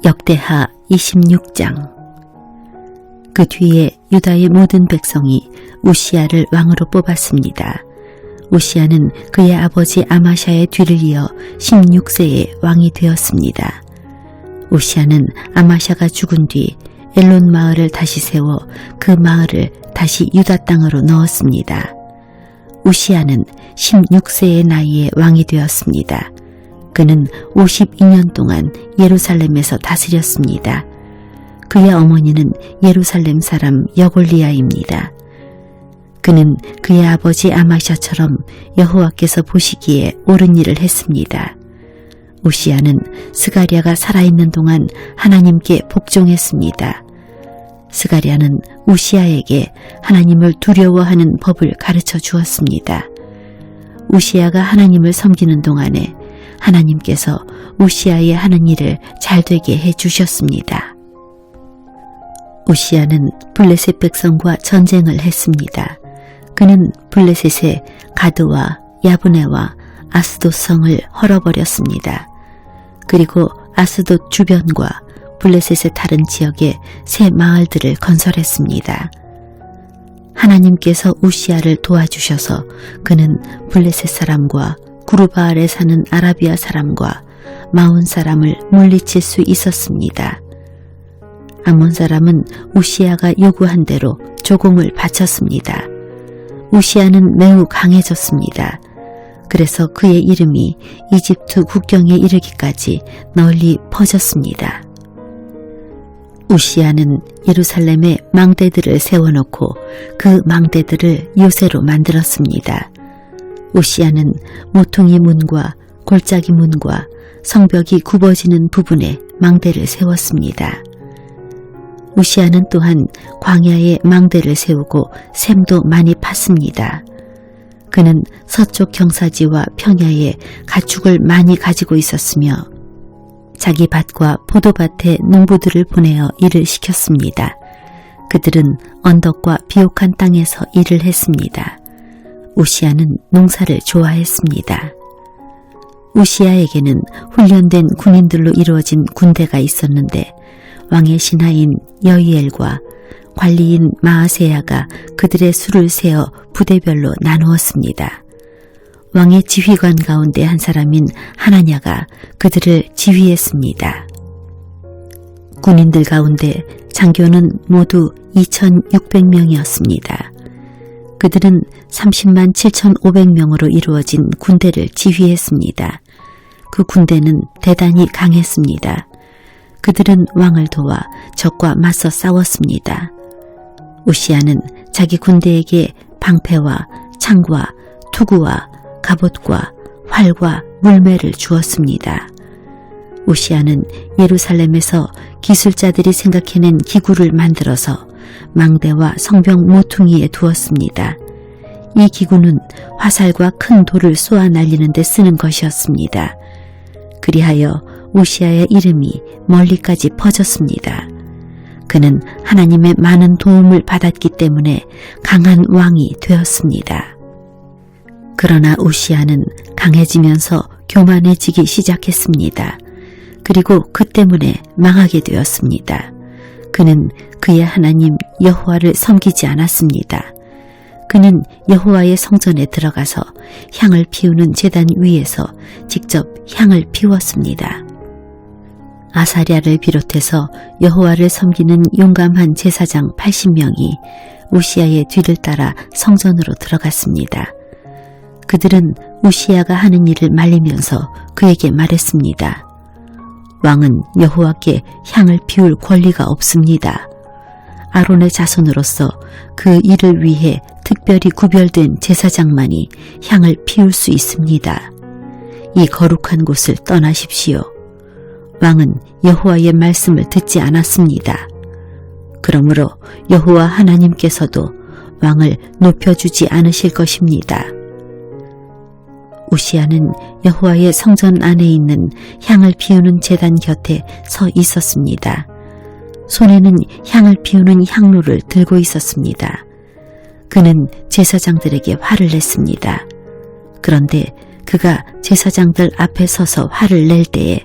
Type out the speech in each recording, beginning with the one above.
역대하 26장. 그 뒤에 유다의 모든 백성이 우시야를 왕으로 뽑았습니다. 우시야는 그의 아버지 아마샤의 뒤를 이어 16세에 왕이 되었습니다. 우시야는 아마샤가 죽은 뒤 엘론 마을을 다시 세워 그 마을을 다시 유다 땅으로 넣었습니다. 우시야는 16세의 나이에 왕이 되었습니다. 그는 52년 동안 예루살렘에서 다스렸습니다. 그의 어머니는 예루살렘 사람 여골리아입니다. 그는 그의 아버지 아마샤처럼 여호와께서 보시기에 옳은 일을 했습니다. 우시야는 스가랴가 살아있는 동안 하나님께 복종했습니다. 스가랴는 우시야에게 하나님을 두려워하는 법을 가르쳐 주었습니다. 우시야가 하나님을 섬기는 동안에 하나님께서 우시야의 하는 일을 잘되게 해주셨습니다. 우시야는 블레셋 백성과 전쟁을 했습니다. 그는 블레셋의 가드와 야브네와 아스돗 성을 헐어버렸습니다. 그리고 아스돗 주변과 블레셋의 다른 지역에 새 마을들을 건설했습니다. 하나님께서 우시야를 도와주셔서 그는 블레셋 사람과 구르바알에 사는 아라비아 사람과 마온 사람을 물리칠 수 있었습니다. 암몬 사람은 우시야가 요구한 대로 조공을 바쳤습니다. 우시야는 매우 강해졌습니다. 그래서 그의 이름이 이집트 국경에 이르기까지 널리 퍼졌습니다. 우시야는 예루살렘에 망대들을 세워놓고 그 망대들을 요새로 만들었습니다. 우시야는 모퉁이 문과 골짜기 문과 성벽이 굽어지는 부분에 망대를 세웠습니다. 우시야는 또한 광야에 망대를 세우고 샘도 많이 팠습니다. 그는 서쪽 경사지와 평야에 가축을 많이 가지고 있었으며 자기 밭과 포도밭에 농부들을 보내어 일을 시켰습니다. 그들은 언덕과 비옥한 땅에서 일을 했습니다. 우시야는 농사를 좋아했습니다. 우시야에게는 훈련된 군인들로 이루어진 군대가 있었는데 왕의 신하인 여이엘과 관리인 마아세야가 그들의 수를 세어 부대별로 나누었습니다. 왕의 지휘관 가운데 한 사람인 하나냐가 그들을 지휘했습니다. 군인들 가운데 장교는 모두 2,600명이었습니다. 그들은 30만 7,500명으로 이루어진 군대를 지휘했습니다. 그 군대는 대단히 강했습니다. 그들은 왕을 도와 적과 맞서 싸웠습니다. 우시야는 자기 군대에게 방패와 창과 투구와 갑옷과 활과 물매를 주었습니다. 우시야는 예루살렘에서 기술자들이 생각해낸 기구를 만들어서 망대와 성벽 모퉁이에 두었습니다. 이 기구는 화살과 큰 돌을 쏘아 날리는 데 쓰는 것이었습니다. 그리하여 우시야의 이름이 멀리까지 퍼졌습니다. 그는 하나님의 많은 도움을 받았기 때문에 강한 왕이 되었습니다. 그러나 우시야는 강해지면서 교만해지기 시작했습니다. 그리고 그 때문에 망하게 되었습니다. 그는 그의 하나님 여호와를 섬기지 않았습니다. 그는 여호와의 성전에 들어가서 향을 피우는 제단 위에서 직접 향을 피웠습니다. 아사랴를 비롯해서 여호와를 섬기는 용감한 제사장 80명이 우시야의 뒤를 따라 성전으로 들어갔습니다. 그들은 우시야가 하는 일을 말리면서 그에게 말했습니다. 왕은 여호와께 향을 피울 권리가 없습니다. 아론의 자손으로서 그 일을 위해 특별히 구별된 제사장만이 향을 피울 수 있습니다. 이 거룩한 곳을 떠나십시오. 왕은 여호와의 말씀을 듣지 않았습니다. 그러므로 여호와 하나님께서도 왕을 높여주지 않으실 것입니다. 우시야는 여호와의 성전 안에 있는 향을 피우는 제단 곁에 서 있었습니다. 손에는 향을 피우는 향로를 들고 있었습니다. 그는 제사장들에게 화를 냈습니다. 그런데 그가 제사장들 앞에 서서 화를 낼 때에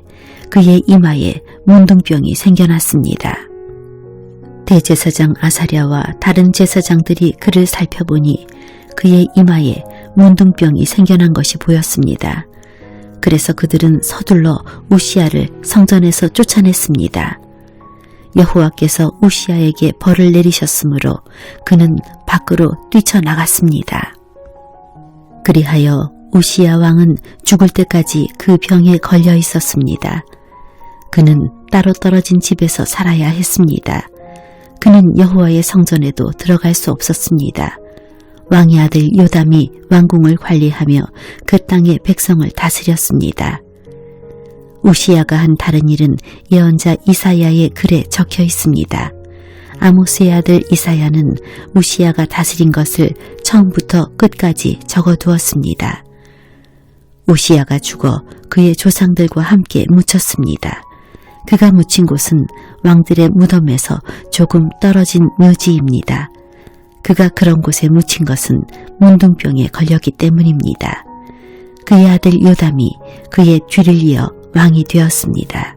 그의 이마에 문둥병이 생겨났습니다. 대제사장 아사랴와 다른 제사장들이 그를 살펴보니 그의 이마에 문둥병이 생겨난 것이 보였습니다. 그래서 그들은 서둘러 우시야를 성전에서 쫓아냈습니다. 여호와께서 우시야에게 벌을 내리셨으므로 그는 밖으로 뛰쳐나갔습니다. 그리하여 우시야 왕은 죽을 때까지 그 병에 걸려 있었습니다. 그는 따로 떨어진 집에서 살아야 했습니다. 그는 여호와의 성전에도 들어갈 수 없었습니다. 왕의 아들 요담이 왕궁을 관리하며 그 땅의 백성을 다스렸습니다. 우시야가 한 다른 일은 예언자 이사야의 글에 적혀 있습니다. 아모스의 아들 이사야는 우시야가 다스린 것을 처음부터 끝까지 적어두었습니다. 우시야가 죽어 그의 조상들과 함께 묻혔습니다. 그가 묻힌 곳은 왕들의 무덤에서 조금 떨어진 묘지입니다. 그가 그런 곳에 묻힌 것은 문둥병에 걸렸기 때문입니다. 그의 아들 요담이 그의 뒤를 이어 왕이 되었습니다.